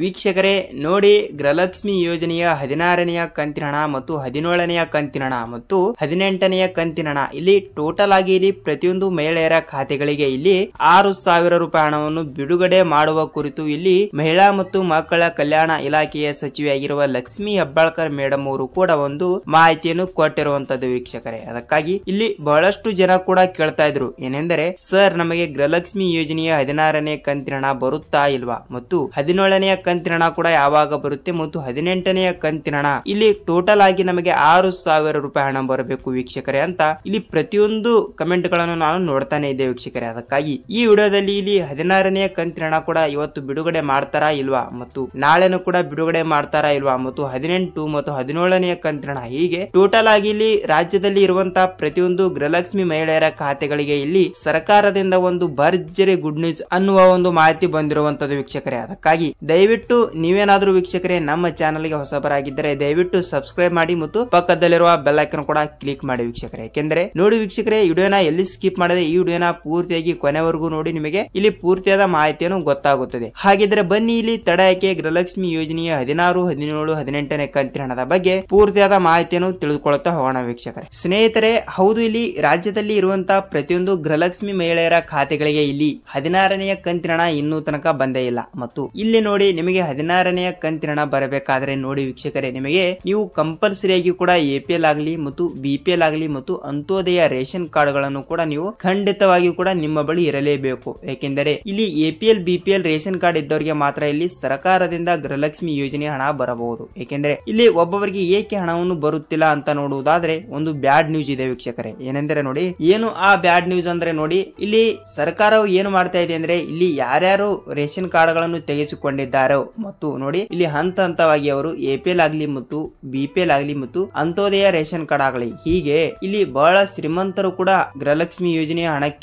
ವೀಕ್ಷಕರೇ ನೋಡಿ, ಗೃಹಲಕ್ಷ್ಮಿ ಯೋಜನೆಯ 16ನೆಯ ಕಂತಿನ ಹಣ ಮತ್ತು 17ನೆಯ ಕಂತಿನ ಹಣ ಮತ್ತು 18ನೆಯ ಕಂತಿನ ಹಣ ಇಲ್ಲಿ ಟೋಟಲ್ ಆಗಿ ಇಲ್ಲಿ ಪ್ರತಿಯೊಂದು ಮಹಿಳೆಯರ ಖಾತೆಗಳಿಗೆ ಇಲ್ಲಿ 6,000 ರೂಪಾಯಿ ಹಣವನ್ನು ಬಿಡುಗಡೆ ಮಾಡುವ ಕುರಿತು ಇಲ್ಲಿ ಮಹಿಳಾ ಮತ್ತು ಮಕ್ಕಳ ಕಲ್ಯಾಣ ಇಲಾಖೆಯ ಸಚಿವೆಯಾಗಿರುವ ಲಕ್ಷ್ಮಿ ಹೆಬ್ಬಾಳ್ಕರ್ ಮೇಡಮ್ ಅವರು ಕೂಡ ಒಂದು ಮಾಹಿತಿಯನ್ನು ಕೊಟ್ಟಿರುವಂತದ್ದು ವೀಕ್ಷಕರೇ. ಅದಕ್ಕಾಗಿ ಇಲ್ಲಿ ಬಹಳಷ್ಟು ಜನ ಕೂಡ ಕೇಳ್ತಾ ಇದ್ರು, ಏನೆಂದರೆ ಸರ್ ನಮಗೆ ಗೃಹಲಕ್ಷ್ಮಿ ಯೋಜನೆಯ 16ನೇ ಕಂತಿನ ಹಣ ಬರುತ್ತಾ ಇಲ್ವಾ ಮತ್ತು 17ನೆಯ ಕಂತಿನ ಹಣ ಕೂಡ ಯಾವಾಗ ಬರುತ್ತೆ ಮತ್ತು 18ನೆಯ ಕಂತಿನ ಹಣ ಇಲ್ಲಿ ಟೋಟಲ್ ಆಗಿ ನಮಗೆ 6,000 ರೂಪಾಯಿ ಹಣ ಬರಬೇಕು ವೀಕ್ಷಕರೇ ಅಂತ ಇಲ್ಲಿ ಪ್ರತಿಯೊಂದು ಕಮೆಂಟ್ ಗಳನ್ನು ನಾನು ನೋಡ್ತಾನೆ ಇದ್ದೆ ವೀಕ್ಷಕರೇ. ಅದಕ್ಕಾಗಿ ಈ ವಿಡಿಯೋದಲ್ಲಿ ಇಲ್ಲಿ 16ನೆಯ ಕಂತಿನ ಹಣ ಕೂಡ ಇವತ್ತು ಬಿಡುಗಡೆ ಮಾಡ್ತಾರಾ ಇಲ್ವಾ ಮತ್ತು ನಾಳೆನೂ ಕೂಡ ಬಿಡುಗಡೆ ಮಾಡ್ತಾರಾ ಇಲ್ವಾ ಮತ್ತು 18 ಮತ್ತು 17ನೆಯ ಕಂತಿನ ಹಣ ಹೀಗೆ ಟೋಟಲ್ ಆಗಿ ಇಲ್ಲಿ ರಾಜ್ಯದಲ್ಲಿ ಇರುವಂತಹ ಪ್ರತಿಯೊಂದು ಗೃಹಲಕ್ಷ್ಮಿ ಮಹಿಳೆಯರ ಖಾತೆಗಳಿಗೆ ಇಲ್ಲಿ ಸರ್ಕಾರದಿಂದ ಒಂದು ಭರ್ಜರಿ ಗುಡ್ ನ್ಯೂಸ್ ಅನ್ನುವ ಒಂದು ಮಾಹಿತಿ ಬಂದಿರುವಂತದ್ದು ವೀಕ್ಷಕರೇ. ಅದಕ್ಕಾಗಿ ದಯವಿಟ್ಟು ನೀವೇನಾದ್ರೂ ವೀಕ್ಷಕರೇ ನಮ್ಮ ಚಾನಲ್ ಗೆ ಹೊಸಬರಾಗಿದ್ದರೆ ದಯವಿಟ್ಟು ಸಬ್ಸ್ಕ್ರೈಬ್ ಮಾಡಿ ಮತ್ತು ಪಕ್ಕದಲ್ಲಿರುವ ಬೆಲ್ ಐಕಾನ್ ಕೂಡ ಕ್ಲಿಕ್ ಮಾಡಿ ವೀಕ್ಷಕರೇ. ಯಾಕೆಂದ್ರೆ ನೋಡಿ ವೀಕ್ಷಕರೇ, ವಿಡಿಯೋನ ಎಲ್ಲಿ ಸ್ಕಿಪ್ ಮಾಡದೆ ಈ ವಿಡಿಯೋನ ಪೂರ್ತಿಯಾಗಿ ಕೊನೆವರೆಗೂ ನೋಡಿ, ನಿಮಗೆ ಇಲ್ಲಿ ಪೂರ್ತಿಯಾದ ಮಾಹಿತಿಯನ್ನು ಗೊತ್ತಾಗುತ್ತದೆ. ಹಾಗಿದ್ರೆ ಬನ್ನಿ ಇಲ್ಲಿ ತಡ ಯಾಕೆ ಗೃಹಲಕ್ಷ್ಮಿ ಯೋಜನೆಯ 16, 17, 18ನೇ ಕಂತಿನ ಹಣದ ಬಗ್ಗೆ ಪೂರ್ತಿಯಾದ ಮಾಹಿತಿಯನ್ನು ತಿಳಿದುಕೊಳ್ಳುತ್ತಾ ಹೋಗೋಣ ವೀಕ್ಷಕರೇ. ಸ್ನೇಹಿತರೆ, ಹೌದು, ಇಲ್ಲಿ ರಾಜ್ಯದಲ್ಲಿ ಇರುವಂತಹ ಪ್ರತಿಯೊಂದು ಗೃಹಲಕ್ಷ್ಮಿ ಮಹಿಳೆಯರ ಖಾತೆಗಳಿಗೆ ಇಲ್ಲಿ 16ನೆಯ ಕಂತಿನ ಹಣ ಇನ್ನೂ ತನಕ ಬಂದೇ ಇಲ್ಲ ಮತ್ತು ಇಲ್ಲಿ ನೋಡಿ ನಿಮಗೆ 16ನೆಯ ಕಂತಿನ ಹಣ ಬರಬೇಕಾದ್ರೆ ನೋಡಿ ವೀಕ್ಷಕರೇ, ನಿಮಗೆ ನೀವು ಕಂಪಲ್ಸರಿಯಾಗಿ ಕೂಡ APL ಆಗಲಿ ಮತ್ತು BPL ಆಗಲಿ ಮತ್ತು ಅಂತ್ಯೋದಯ ರೇಷನ್ ಕಾರ್ಡ್ ಗಳನ್ನು ಕೂಡ ನೀವು ಖಂಡಿತವಾಗಿ ಕೂಡ ನಿಮ್ಮ ಬಳಿ ಇರಲೇಬೇಕು. ಏಕೆಂದರೆ ಇಲ್ಲಿ APL BPL ರೇಷನ್ ಕಾರ್ಡ್ ಇದ್ದವರಿಗೆ ಮಾತ್ರ ಇಲ್ಲಿ ಸರ್ಕಾರದಿಂದ ಗೃಹಲಕ್ಷ್ಮಿ ಯೋಜನೆ ಹಣ ಬರಬಹುದು. ಏಕೆಂದರೆ ಇಲ್ಲಿ ಒಬ್ಬೊಬ್ಬರಿಗೆ ಏಕೆ ಹಣವನ್ನು ಬರುತ್ತಿಲ್ಲ ಅಂತ ನೋಡುವುದಾದ್ರೆ ಒಂದು ಬ್ಯಾಡ್ ನ್ಯೂಸ್ ಇದೆ ವೀಕ್ಷಕರೇ. ಏನೆಂದರೆ ನೋಡಿ, ಏನು ಆ ಬ್ಯಾಡ್ ನ್ಯೂಸ್ ಅಂದ್ರೆ ನೋಡಿ, ಇಲ್ಲಿ ಸರ್ಕಾರವು ಏನು ಮಾಡ್ತಾ ಇದೆ ಅಂದ್ರೆ ಇಲ್ಲಿ ಯಾರ್ಯಾರು ರೇಷನ್ ಕಾರ್ಡ್ ಗಳನ್ನು ತೆಗೆಸಿಕೊಂಡಿದ್ದಾರೋ ಮತ್ತು ನೋಡಿ ಇಲ್ಲಿ ಹಂತ ಹಂತವಾಗಿ ಅವರು APL ಆಗಲಿ ಮತ್ತು BPL ಆಗಲಿ ಮತ್ತು ಅಂತ್ಯೋದಯ ರೇಷನ್ ಕಾರ್ಡ್ ಆಗಲಿ ಹೀಗೆ ಇಲ್ಲಿ ಬಹಳ ಶ್ರೀಮಂತರು ಕೂಡ ಗೃಹಲಕ್ಷ್ಮಿ ಯೋಜನೆಯ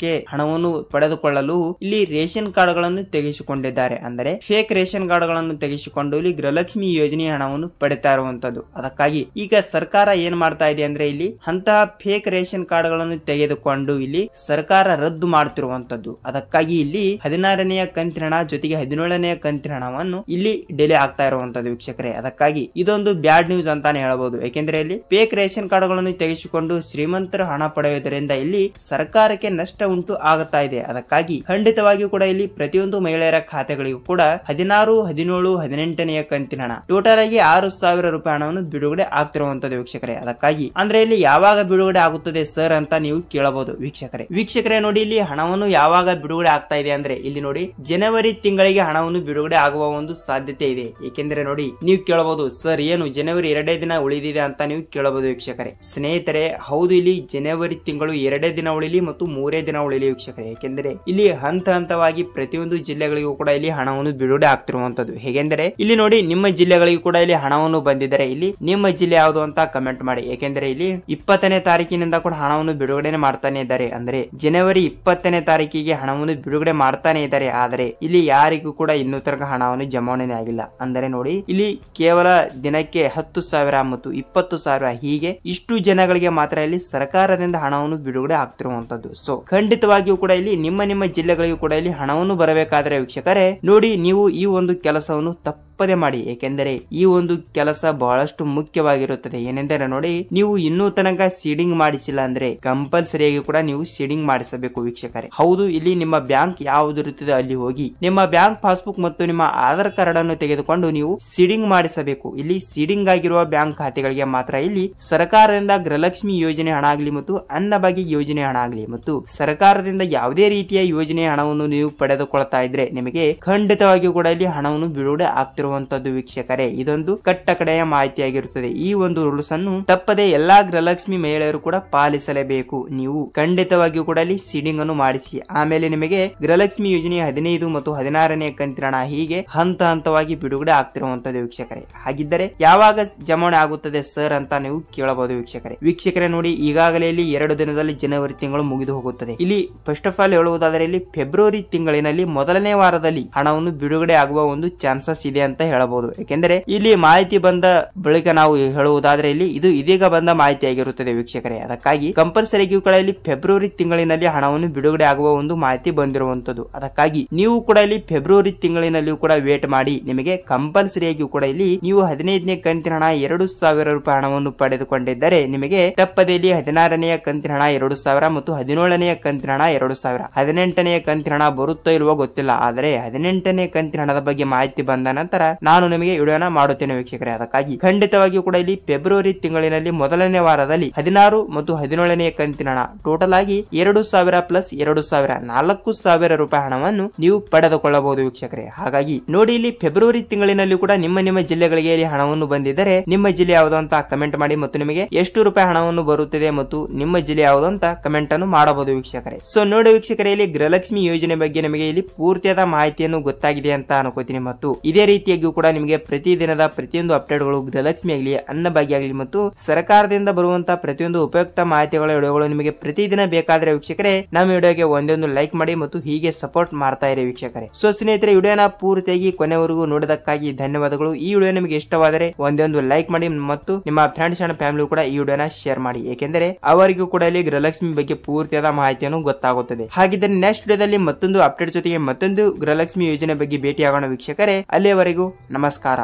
ಹಣವನ್ನು ಪಡೆದುಕೊಳ್ಳಲು ಇಲ್ಲಿ ರೇಷನ್ ಕಾರ್ಡ್ ಗಳನ್ನು ತೆಗೆಸಿಕೊಂಡಿದ್ದಾರೆ. ಅಂದರೆ ಫೇಕ್ ರೇಷನ್ ಕಾರ್ಡ್ ಗಳನ್ನು ತೆಗೆಸಿಕೊಂಡು ಇಲ್ಲಿ ಗೃಹಲಕ್ಷ್ಮಿ ಯೋಜನೆಯ ಹಣವನ್ನು ಪಡೆತಾ ಇರುವಂತದ್ದು. ಅದಕ್ಕಾಗಿ ಈಗ ಸರ್ಕಾರ ಏನ್ ಮಾಡ್ತಾ ಇದೆ ಅಂದ್ರೆ ಇಲ್ಲಿ ಅಂತಹ ಫೇಕ್ ರೇಷನ್ ಕಾರ್ಡ್ ಗಳನ್ನು ತೆಗೆದುಕೊಂಡು ಇಲ್ಲಿ ಸರ್ಕಾರ ರದ್ದು ಮಾಡ್ತಿರುವಂತದ್ದು. ಅದಕ್ಕಾಗಿ ಇಲ್ಲಿ 16ನೆಯ ಕಂತಿನ ಹಣ ಜೊತೆಗೆ 17ನೆಯ ಕಂತಿನ ಹಣವನ್ನು ಇಲ್ಲಿ ಡಿಲೇ ಆಗ್ತಾ ಇರುವಂತದ್ದು ವೀಕ್ಷಕರೇ. ಅದಕ್ಕಾಗಿ ಇದೊಂದು ಬ್ಯಾಡ್ ನ್ಯೂಸ್ ಅಂತಾನೆ ಹೇಳಬಹುದು. ಯಾಕೆಂದ್ರೆ ಇಲ್ಲಿ ಫೇಕ್ ರೇಷನ್ ಕಾರ್ಡ್ ಗಳನ್ನು ತೆಗೆಸಿಕೊಂಡು ಶ್ರೀಮಂತರು ಹಣ ಪಡೆಯುವುದರಿಂದ ಇಲ್ಲಿ ಸರ್ಕಾರಕ್ಕೆ ನಷ್ಟ ಉಂಟು ಆಗುತ್ತಾ ಇದೆ. ಅದಕ್ಕಾಗಿ ಖಂಡಿತವಾಗಿಯೂ ಕೂಡ ಇಲ್ಲಿ ಪ್ರತಿಯೊಂದು ಮಹಿಳೆಯರ ಖಾತೆಗಳಿಗೂ ಕೂಡ 16, 17, 18ನೆಯ ಕಂತಿನ ಹಣ ಟೋಟಲ್ ಆಗಿ 6,000 ರೂಪಾಯಿ ಹಣವನ್ನು ಬಿಡುಗಡೆ ಆಗ್ತಿರುವಂತದ್ದು ವೀಕ್ಷಕರೇ. ಅದಕ್ಕಾಗಿ ಅಂದ್ರೆ ಇಲ್ಲಿ ಯಾವಾಗ ಬಿಡುಗಡೆ ಆಗುತ್ತದೆ ಸರ್ ಅಂತ ನೀವು ಕೇಳಬಹುದು ವೀಕ್ಷಕರೇ. ನೋಡಿ ಇಲ್ಲಿ ಹಣವನ್ನು ಯಾವಾಗ ಬಿಡುಗಡೆ ಆಗ್ತಾ ಇದೆ ಅಂದ್ರೆ ಇಲ್ಲಿ ನೋಡಿ ಜನವರಿ ತಿಂಗಳಿಗೆ ಹಣವನ್ನು ಬಿಡುಗಡೆ ಆಗುವ ಒಂದು ಸಾಧ್ಯತೆ ಇದೆ. ಏಕೆಂದ್ರೆ ನೋಡಿ ನೀವು ಕೇಳಬಹುದು, ಸರ್ ಏನು ಜನವರಿ 2 ದಿನ ಉಳಿದಿದೆ ಅಂತ ನೀವು ಕೇಳಬಹುದು ವೀಕ್ಷಕರೇ. ಸ್ನೇಹಿತರೆ, ಹೌದು, ಇಲ್ಲಿ ಜನವರಿ ತಿಂಗಳು 2 ದಿನ ಉಳಿಲಿ ಮತ್ತು 3 ದಿನ ಉಳಿಲಿ ವೀಕ್ಷಕರೇ. ಏಕೆಂದರೆ ಇಲ್ಲಿ ಹಂತ ಹಂತವಾಗಿ ಪ್ರತಿಯೊಂದು ಜಿಲ್ಲೆಗಳಿಗೂ ಕೂಡ ಇಲ್ಲಿ ಹಣವನ್ನು ಬಿಡುಗಡೆ ಆಗ್ತಿರುವಂತದ್ದು. ಹೇಗೆಂದರೆ ಇಲ್ಲಿ ನೋಡಿ ನಿಮ್ಮ ಜಿಲ್ಲೆಗಳಿಗೂ ಕೂಡ ಇಲ್ಲಿ ಹಣವನ್ನು ಬಂದಿದ್ದಾರೆ. ಇಲ್ಲಿ ನಿಮ್ಮ ಜಿಲ್ಲೆ ಯಾವುದು ಅಂತ ಕಮೆಂಟ್ ಮಾಡಿ. ಏಕೆಂದರೆ ಇಲ್ಲಿ 20ನೇ ತಾರೀಕಿನಿಂದ ಕೂಡ ಹಣವನ್ನು ಬಿಡುಗಡೆ ಮಾಡ್ತಾನೆ ಇದ್ದಾರೆ. ಅಂದ್ರೆ ಜನವರಿ 20ನೇ ತಾರೀಕಿಗೆ ಹಣವನ್ನು ಬಿಡುಗಡೆ ಮಾಡ್ತಾನೆ ಇದ್ದಾರೆ. ಆದರೆ ಇಲ್ಲಿ ಯಾರಿಗೂ ಕೂಡ ಇನ್ನೂ ತನಕ ಹಣವನ್ನು ಜಮಾವಣೆ ಆಗಿಲ್ಲ. ಅಂದರೆ ನೋಡಿ ಇಲ್ಲಿ ಕೇವಲ ದಿನಕ್ಕೆ 10,000 ಮತ್ತು 20,000 ಹೀಗೆ ಇಷ್ಟು ಜನಗಳಿಗೆ ಮಾತ್ರ ಇಲ್ಲಿ ಸರ್ಕಾರದಿಂದ ಹಣವನ್ನು ಬಿಡುಗಡೆ ಆಗ್ತಿರುವಂತದ್ದು. ಸೊ ಖಂಡಿತವಾಗಿಯೂ ಕೂಡ ಇಲ್ಲಿ ನಿಮ್ಮ ಜಿಲ್ಲೆಗಳಿಗೂ ಕೂಡ ಇಲ್ಲಿ ಹಣವನ್ನು ಬರಬೇಕಾದ್ರೆ ವೀಕ್ಷಕರೇ ನೋಡಿ ನೀವು ಈ ಒಂದು ಕೆಲಸವನ್ನು ತಪ್ಪದೆ ಮಾಡಿ. ಏಕೆಂದರೆ ಈ ಒಂದು ಕೆಲಸ ಬಹಳಷ್ಟು ಮುಖ್ಯವಾಗಿರುತ್ತದೆ. ಏನೆಂದರೆ ನೋಡಿ, ನೀವು ಇನ್ನೂ ತನಕ ಸೀಡಿಂಗ್ ಮಾಡಿಸಿಲ್ಲ ಅಂದ್ರೆ ಕಂಪಲ್ಸರಿಯಾಗಿ ಕೂಡ ನೀವು ಸೀಡಿಂಗ್ ಮಾಡಿಸಬೇಕು ವೀಕ್ಷಕರೇ. ಹೌದು, ಇಲ್ಲಿ ನಿಮ್ಮ ಬ್ಯಾಂಕ್ ಯಾವುದು ಇರುತ್ತದೆ ಅಲ್ಲಿ ಹೋಗಿ ನಿಮ್ಮ ಬ್ಯಾಂಕ್ ಪಾಸ್ಬುಕ್ ಮತ್ತು ನಿಮ್ಮ ಆಧಾರ್ ಕಾರ್ಡ್ ಅನ್ನು ತೆಗೆದುಕೊಂಡು ನೀವು ಸೀಡಿಂಗ್ ಮಾಡಿಸಬೇಕು. ಇಲ್ಲಿ ಸೀಡಿಂಗ್ ಆಗಿರುವ ಬ್ಯಾಂಕ್ ಖಾತೆಗಳಿಗೆ ಮಾತ್ರ ಇಲ್ಲಿ ಸರ್ಕಾರದಿಂದ ಗೃಹಲಕ್ಷ್ಮಿ ಯೋಜನೆ ಹಣ ಆಗಲಿ ಮತ್ತು ಅನ್ನಭಾಗ್ಯ ಯೋಜನೆ ಹಣ ಆಗಲಿ ಮತ್ತು ಸರ್ಕಾರದಿಂದ ಯಾವುದೇ ರೀತಿಯ ಯೋಜನೆ ಹಣವನ್ನು ನೀವು ಪಡೆದುಕೊಳ್ತಾ ಇದ್ರೆ ನಿಮಗೆ ಖಂಡಿತವಾಗಿಯೂ ಕೂಡ ಇಲ್ಲಿ ಹಣವನ್ನು ಬಿಡುಗಡೆ ಆಗ್ತಿರುವಂತದ್ದು ವೀಕ್ಷಕರೇ. ಇದೊಂದು ಕಟ್ಟಕಡೆಯ ಮಾಹಿತಿಯಾಗಿರುತ್ತದೆ. ಈ ಒಂದು ರೂಲ್ಸ್ ಅನ್ನು ತಪ್ಪದೆ ಎಲ್ಲಾ ಗೃಹಲಕ್ಷ್ಮಿ ಮಹಿಳೆಯರು ಕೂಡ ಪಾಲಿಸಲೇಬೇಕು. ನೀವು ಖಂಡಿತವಾಗಿಯೂ ಕೂಡ ಇಲ್ಲಿ ಸೀಡಿಂಗ್ ಅನ್ನು ಮಾಡಿಸಿ. ಆಮೇಲೆ ನಿಮಗೆ ಗೃಹಲಕ್ಷ್ಮಿ ಯೋಜನೆ 15 ಮತ್ತು 16ನೇ ಕಂತಿನ ಹಣ ಹೀಗೆ ಹಂತ ಹಂತವಾಗಿ ಬಿಡುಗಡೆ ಆಗ್ತಿರುವಂತದ್ದು ವೀಕ್ಷಕರೇ. ಹಾಗಿದ್ದರೆ ಯಾವಾಗ ಜಮಾವಣೆ ಆಗುತ್ತದೆ ಸರ್ ಅಂತ ನೀವು ಕೇಳಬಹುದು ವೀಕ್ಷಕರೇ. ನೋಡಿ ಈಗಾಗಲೇ ಇಲ್ಲಿ 2 ದಿನದಲ್ಲಿ ಜನವರಿ ತಿಂಗಳು ಮುಗಿದು ಹೋಗುತ್ತದೆ. ಇಲ್ಲಿ ಫಸ್ಟ್ ಆಫ್ ಆಲ್ ಹೇಳುವುದಾದರೆ ಇಲ್ಲಿ ಫೆಬ್ರವರಿ ತಿಂಗಳಿನಲ್ಲಿ ಮೊದಲನೇ ವಾರದಲ್ಲಿ ಹಣವನ್ನು ಬಿಡುಗಡೆ ಆಗುವ ಒಂದು ಚಾನ್ಸಸ್ ಇದೆ ಅಂತ ಹೇಳಬಹುದು. ಏಕೆಂದರೆ ಇಲ್ಲಿ ಮಾಹಿತಿ ಬಂದ ಬಳಿಕ ನಾವು ಹೇಳುವುದಾದ್ರೆ ಇಲ್ಲಿ ಇದು ಇದೀಗ ಬಂದ ಮಾಹಿತಿ ಆಗಿರುತ್ತದೆ ವೀಕ್ಷಕರೇ. ಅದಕ್ಕಾಗಿ ಕಂಪಲ್ಸರಿಗೂ ಕೂಡ ಇಲ್ಲಿ ಫೆಬ್ರವರಿ ತಿಂಗಳಿನಲ್ಲಿ ಹಣವನ್ನು ಬಿಡುಗಡೆ ಆಗುವ ಒಂದು ಮಾಹಿತಿ ಬಂದಿರುವಂತದ್ದು. ಅದಕ್ಕಾಗಿ ನೀವು ಕೂಡ ಇಲ್ಲಿ ಫೆಬ್ರವರಿ ತಿಂಗಳಿನಲ್ಲಿಯೂ ಕೂಡ ವೇಟ್ ಮಾಡಿ. ನಿಮಗೆ ಕಂಪಲ್ಸರಿಯಾಗಿಯೂ ಕೂಡ ಇಲ್ಲಿ ನೀವು 15ನೇ ಕಂತಿನ ಹಣ 2,000 ರೂಪಾಯಿ ಹಣವನ್ನು ಪಡೆದುಕೊಂಡಿದ್ದರೆ ನಿಮಗೆ ತಪ್ಪದೇ ಇಲ್ಲಿ 16ನೆಯ ಕಂತಿನ ಹಣ 2,000 ಮತ್ತು 17ನೆಯ ಕಂತಿನ ಹಣ 2,000, 18ನೆಯ ಕಂತಿನ ಹಣ ಬರುತ್ತೋ ಇಲ್ವೋ ಗೊತ್ತಿಲ್ಲ. ಆದರೆ 18ನೇ ಕಂತಿನ ಹಣದ ಬಗ್ಗೆ ಮಾಹಿತಿ ಬಂದ ನಂತರ ನಾನು ನಿಮಗೆ ವಿಡಿಯೋನ ಮಾಡುತ್ತೇನೆ ವೀಕ್ಷಕರೇ. ಅದಕ್ಕಾಗಿ ಖಂಡಿತವಾಗಿಯೂ ಕೂಡ ಇಲ್ಲಿ ಫೆಬ್ರವರಿ ತಿಂಗಳಿನಲ್ಲಿ ಮೊದಲನೇ ವಾರದಲ್ಲಿ 16 ಮತ್ತು 17ನೇ ಕಂತಿನ ಹಣ ಟೋಟಲ್ ಆಗಿ 2,000 ಪ್ಲಸ್ 2,000 4,000 ರೂಪಾಯಿ ಹಣವನ್ನು ನೀವು ಪಡೆದುಕೊಳ್ಳಬಹುದು ವೀಕ್ಷಕರೇ. ಹಾಗಾಗಿ ನೋಡಿ ಇಲ್ಲಿ ಫೆಬ್ರವರಿ ತಿಂಗಳಿನಲ್ಲಿ ಕೂಡ ನಿಮ್ಮ ಜಿಲ್ಲೆಗಳಿಗೆ ಇಲ್ಲಿ ಹಣವನ್ನು ಬಂದಿದ್ದರೆ ನಿಮ್ಮ ಜಿಲ್ಲೆ ಯಾವುದು ಅಂತ ಕಮೆಂಟ್ ಮಾಡಿ ಮತ್ತು ನಿಮಗೆ ಎಷ್ಟು ರೂಪಾಯಿ ಹಣವನ್ನು ಬರುತ್ತದೆ ಮತ್ತು ನಿಮ್ಮ ಜಿಲ್ಲೆ ಯಾವುದು ಅಂತ ಕಮೆಂಟ್ ಅನ್ನು ಮಾಡಬಹುದು ವೀಕ್ಷಕರೇ. ಸೊ ನೋಡಿ ವೀಕ್ಷಕರೇ, ಇಲ್ಲಿ ಗೃಹಲಕ್ಷ್ಮಿ ಯೋಜನೆ ಬಗ್ಗೆ ನಿಮಗೆ ಇಲ್ಲಿ ಪೂರ್ತಿಯಾದ ಮಾಹಿತಿಯನ್ನು ಗೊತ್ತಾಗಿದೆ ಅಂತ ಅನ್ಕೋತೀನಿ. ಮತ್ತು ಇದೇ ರೀತಿಯಾಗಿಯೂ ಕೂಡ ನಿಮಗೆ ಪ್ರತಿದಿನದ ಪ್ರತಿಯೊಂದು ಅಪ್ಡೇಟ್ಗಳು ಗೃಹಲಕ್ಷ್ಮಿ ಆಗಲಿ, ಅನ್ನಭಾಗ್ಯ ಆಗಲಿ ಮತ್ತು ಸರ್ಕಾರದಿಂದ ಬರುವಂತಹ ಪ್ರತಿಯೊಂದು ಉಪಯುಕ್ತ ಮಾಹಿತಿಗಳ ವಿಡಿಯೋಗಳು ನಿಮಗೆ ಪ್ರತಿದಿನ ಬೇಕಾದ್ರೆ ವೀಕ್ಷಕರೇ ನಮ್ಮ ವಿಡಿಯೋಗೆ ಒಂದೊಂದು ಲೈಕ್ ಮಾಡಿ ಮತ್ತು ಹೀಗೆ ಸಪೋರ್ಟ್ ಮಾಡ್ತಾ ಇರಿ ವೀಕ್ಷಕರೇ. ಸೊ ಸ್ನೇಹಿತರೆ, ವಿಡಿಯೋನ ಪೂರ್ತಿಯಾಗಿ ಕೊನೆವರೆಗೂ ನೋಡಿದಕ್ಕಾಗಿ ಧನ್ಯವಾದಗಳು. ಈ ವಿಡಿಯೋ ನಿಮಗೆ ಇಷ್ಟವಾದರೆ ಒಂದೊಂದು ಲೈಕ್ ಮಾಡಿ ಮತ್ತು ನಿಮ್ಮ ಫ್ರೆಂಡ್ಸ್ ಅಂಡ್ ಫ್ಯಾಮಿಲಿ ಕೂಡ ಈ ವಿಡಿಯೋನ ಶೇರ್ ಮಾಡಿ. ಏಕೆಂದರೆ ಅವರಿಗೂ ಕೂಡ ಇಲ್ಲಿ ಗೃಹಲಕ್ಷ್ಮಿ ಬಗ್ಗೆ ಪೂರ್ತಿಯಾದ ಮಾಹಿತಿಯನ್ನು ಗೊತ್ತಾಗುತ್ತದೆ. ಹಾಗಿದ್ದರೆ ನೆಕ್ಸ್ಟ್ ವಿಡಿಯೋದಲ್ಲಿ ಮತ್ತೊಂದು ಅಪ್ಡೇಟ್ ಜೊತೆಗೆ ಮತ್ತೊಂದು ಗೃಹಲಕ್ಷ್ಮಿ ಯೋಜನೆ ಬಗ್ಗೆ ಭೇಟಿಯಾಗೋಣ ವೀಕ್ಷಕರೇ. ಅಲ್ಲಿಯವರೆಗೂ ನಮಸ್ಕಾರ.